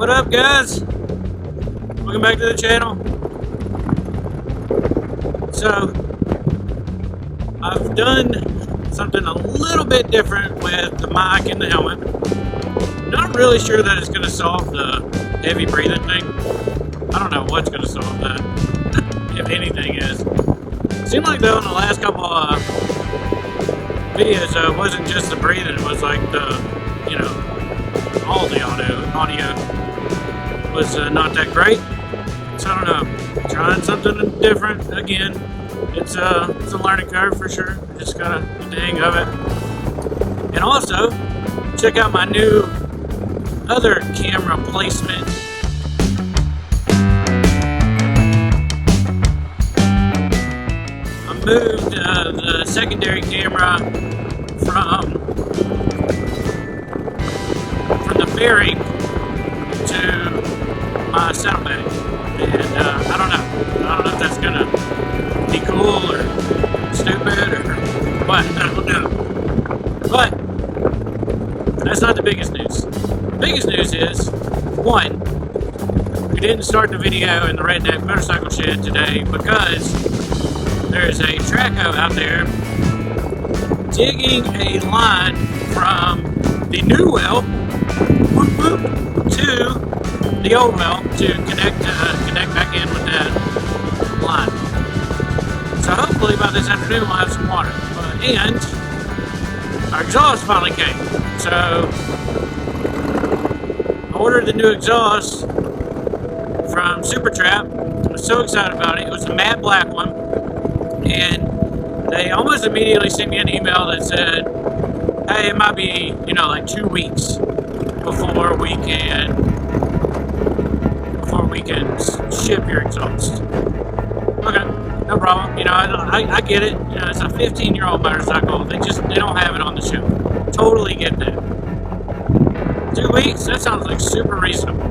What up, guys? Welcome back to the channel. So, I've done something a little bit different with the mic and the helmet. Not really sure that it's going to solve the heavy breathing thing. I don't know what's going to solve that, if anything is. Seemed like though in the last couple of videos, it wasn't just the breathing, it was like the, you know, all the audio was not that great. So I don't know, trying something different again. It's a learning curve for sure. Just gotta get the hang of it. And also, check out my new other camera placement. I moved the secondary camera from the fairing to my saddlebag, and I don't know if that's gonna be cool or stupid or what. I don't know. But that's not the biggest news. The biggest news is, one, we didn't start the video in the redneck motorcycle shed today because there's a traco out there digging a line from the new well to the old well to connect back in with that line. So hopefully by this afternoon we'll have some water. And our exhaust finally came. So I ordered the new exhaust from Supertrapp. I was so excited about it. It was the matte black one. And they almost immediately sent me an email that said, hey, it might be, like 2 weeks before we can ship your exhaust. Okay, no problem. I get it. It's a 15-year-old motorcycle. They don't have it on the shelf. Totally get that. 2 weeks? That sounds like super reasonable.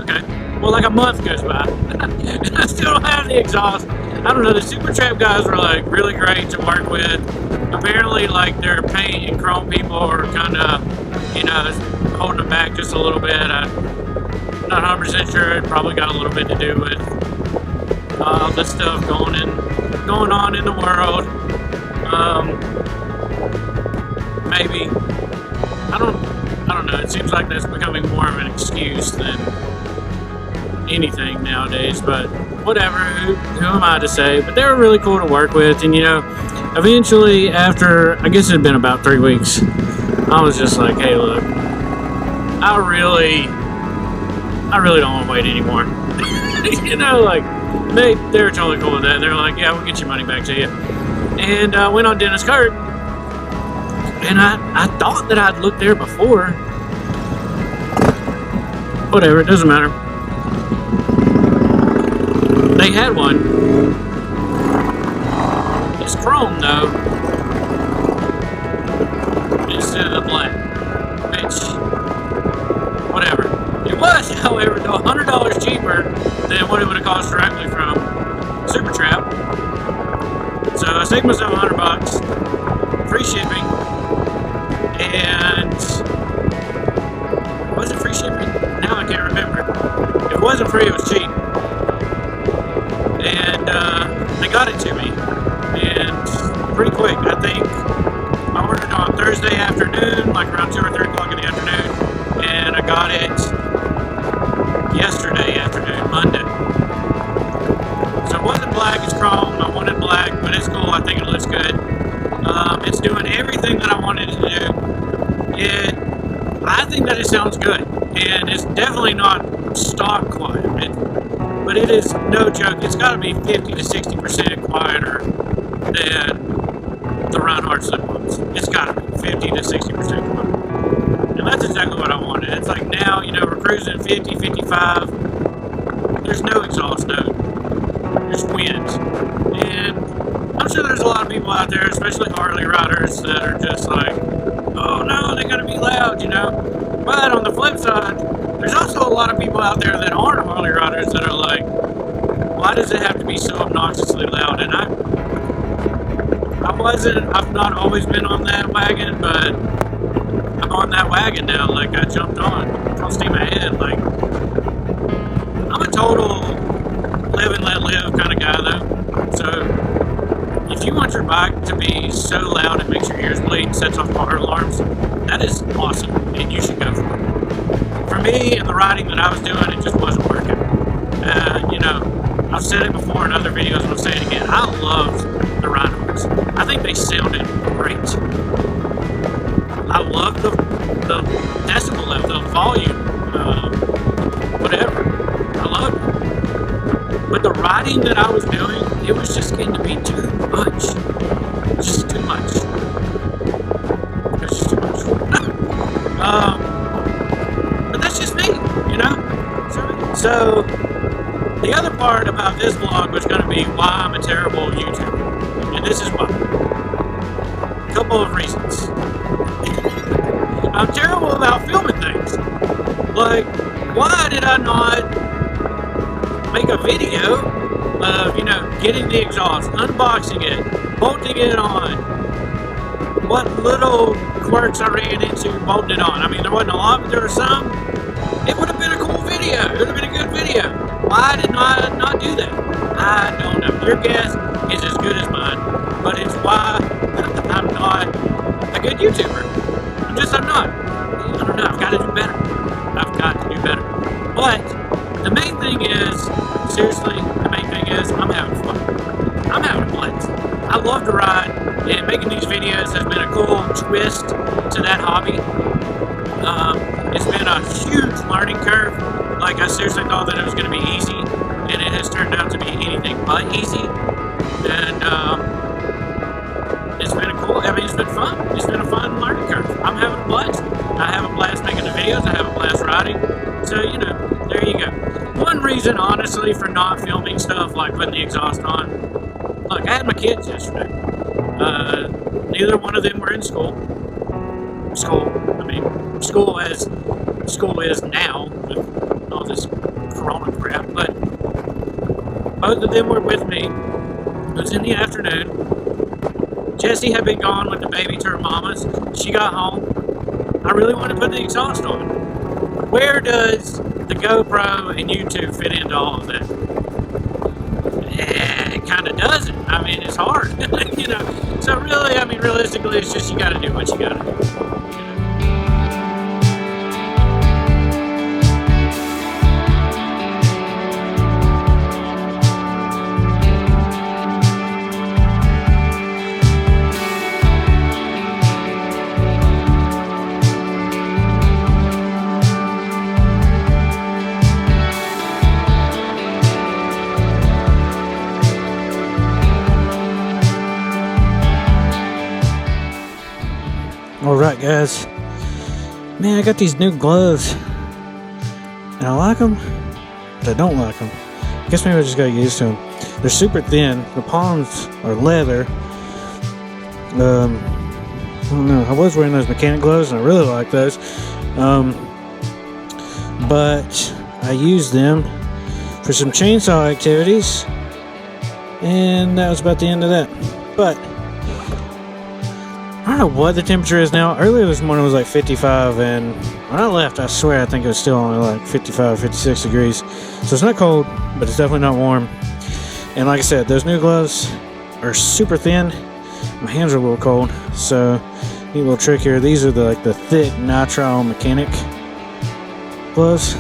Okay. Well, like a month goes by, and I still don't have the exhaust. I don't know, the Supertrapp guys were like really great to work with. Apparently, like their paint and chrome people are kind of, holding them back just a little bit. I'm not 100% sure. It probably got a little bit to do with all the stuff going on in the world. Maybe. I don't know. It seems like that's becoming more of an excuse than anything nowadays, but whatever, who am I to say? But they were really cool to work with, and eventually after, I guess it had been about 3 weeks, I was just like, hey look, I really don't want to wait anymore. They were totally cool with that. They were like, yeah, we'll get your money back to you. And I went on Dennis Kurt, and I thought that I'd looked there before. Whatever, it doesn't matter. They had one. It's chrome though, instead of the black, which, whatever. It was, however, though $100 cheaper than what it would have cost directly from Supertrapp. So I saved myself $100, free shipping, and was it free shipping? Now I can't remember. If it wasn't free, it was cheap. And they got it to me, and pretty quick. I think I ordered it on Thursday afternoon, like around 2 or 3 o'clock in the afternoon, and I got it yesterday afternoon, Monday. So it wasn't black, it's chrome. I wanted black, but it's cool. I think it looks good. It's doing everything that I wanted it to do. I think that it sounds good, and it's definitely not stock quiet. But it is no joke. It's got to be 50 to 60% quieter than the round hard slip ones. It's got to be 50 to 60% quieter. And that's exactly what I wanted. It's like now, we're cruising 50, 55. There's no exhaust note. There's wind. And I'm sure there's a lot of people out there, especially Harley riders, that are just like, oh no, they got to be loud, But on the flip side, there's also a lot of people out there that aren't Harley riders that are like, why does it have to be so obnoxiously loud? And I've not always been on that wagon, but I'm on that wagon now, like I jumped on, full steam ahead, said, like, I'm a total live and let live kind of guy, though. So if you want your bike to be so loud it makes your ears bleed and sets off car alarms, that is awesome, and you should go for it. For me and the riding that I was doing, it just wasn't working. You know, I've said it before in other videos, and I'll say it again. I loved the Reinhardts. I think they sounded great. I loved the decibel level, the volume, whatever. I loved it. But the riding that I was doing, it was just getting to be too much. Just too much. It was just too much. But that's just me, you know? So the other part about this vlog was going to be why I'm a terrible YouTuber. And this is why. A couple of reasons. I'm terrible about filming things. Like, why did I not make a video of, you know, getting the exhaust, unboxing it, bolting it on, what little quirks I ran into bolting it on. I mean, there wasn't a lot, but there were some. It would have been a cool video. It would have been a good video. Why did I not do that? I don't know. Your guess is as good as mine, but it's why I'm not a good YouTuber. I'm not. I don't know. I've got to do better. I've got to do better. But the main thing is, seriously, the main thing is I'm having fun. I'm having a blast. I love to ride, and making these videos has been a cool twist to that hobby. It's been a huge learning curve. Like, I seriously thought that it was going to be easy, and it has turned out to be anything but easy. And it's been it's been fun. It's been a fun learning curve. I'm having a blast. I have a blast making the videos. I have a blast riding. So, you know, there you go. One reason, honestly, for not filming stuff like putting the exhaust on. Look, I had my kids yesterday. Neither one of them were in school. School as school is now with all this corona crap. But both of them were with me. It was in the afternoon. Jessie had been gone with the baby to her mama's. She got home. I really wanted to put the exhaust on. Where does the GoPro and YouTube fit into all of that? It kind of doesn't. I mean, it's hard, you know. So really, I mean, realistically, it's just you got to do what you got to do. Alright guys, man, I got these new gloves and I like them, but I don't like them. I guess maybe I just got used to them. They're super thin, the palms are leather. I don't know, I was wearing those mechanic gloves and I really like those, but I used them for some chainsaw activities and that was about the end of that. But I don't know what the temperature is now. Earlier this morning it was like 55, and when I left, I swear I think it was still only like 55, 56 degrees. So it's not cold, but it's definitely not warm. And like I said, those new gloves are super thin. My hands are a little cold, so neat little trick here. These are the thick nitrile mechanic gloves.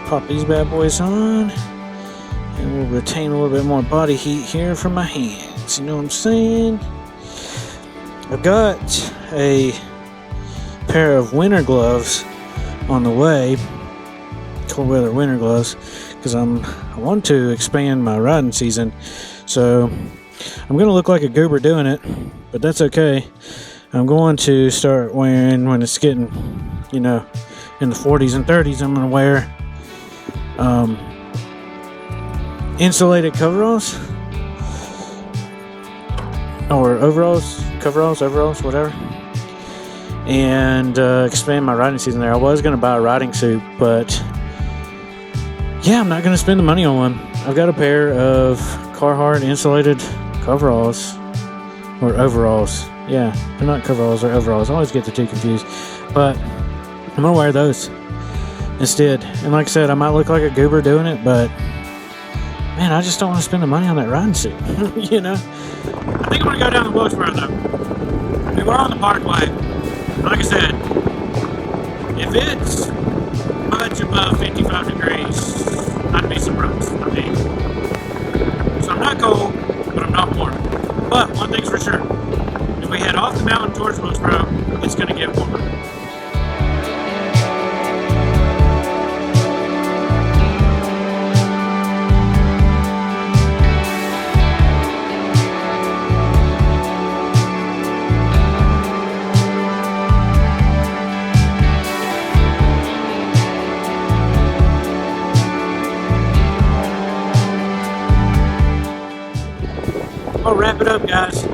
Pop these bad boys on, and we'll retain a little bit more body heat here from my hands. You know what I'm saying? I've got a pair of winter gloves on the way, cold weather winter gloves, because I want to expand my riding season. So I'm going to look like a goober doing it, but that's okay. I'm going to start wearing, when it's getting, you know, in the 40s and 30s, I'm going to wear insulated coveralls or overalls, overalls, whatever, and expand my riding season there. I was going to buy a riding suit, but yeah, I'm not going to spend the money on one. I've got a pair of Carhartt insulated coveralls or overalls. Yeah, they're not coveralls, they're overalls. I always get the two confused, but I'm going to wear those instead. And like I said, I might look like a goober doing it, but man, I just don't want to spend the money on that riding suit. You know? I think I'm going to go down the Wilkesboro though. We were on the Parkway. Like I said, if it's much above 55 degrees, I'd be surprised. I mean, so I'm not cold, but I'm not warm. But one thing's for sure, if we head off the mountain towards Wilkesboro, it's going to get warmer. I'll wrap it up, guys.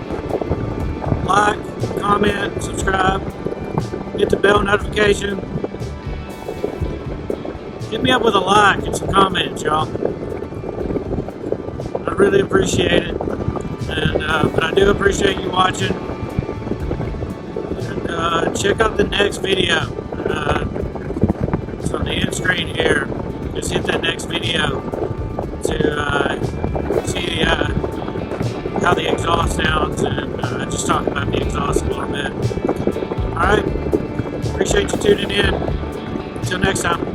Like, comment, subscribe, hit the bell notification. Hit me up with a like and some comments, y'all. I really appreciate it, and but I do appreciate you watching. And check out the next video. It's on the end screen here. Just hit that next video to see how the exhaust sounds, and just talk about the exhaust a little bit. Alright, appreciate you tuning in. Until next time.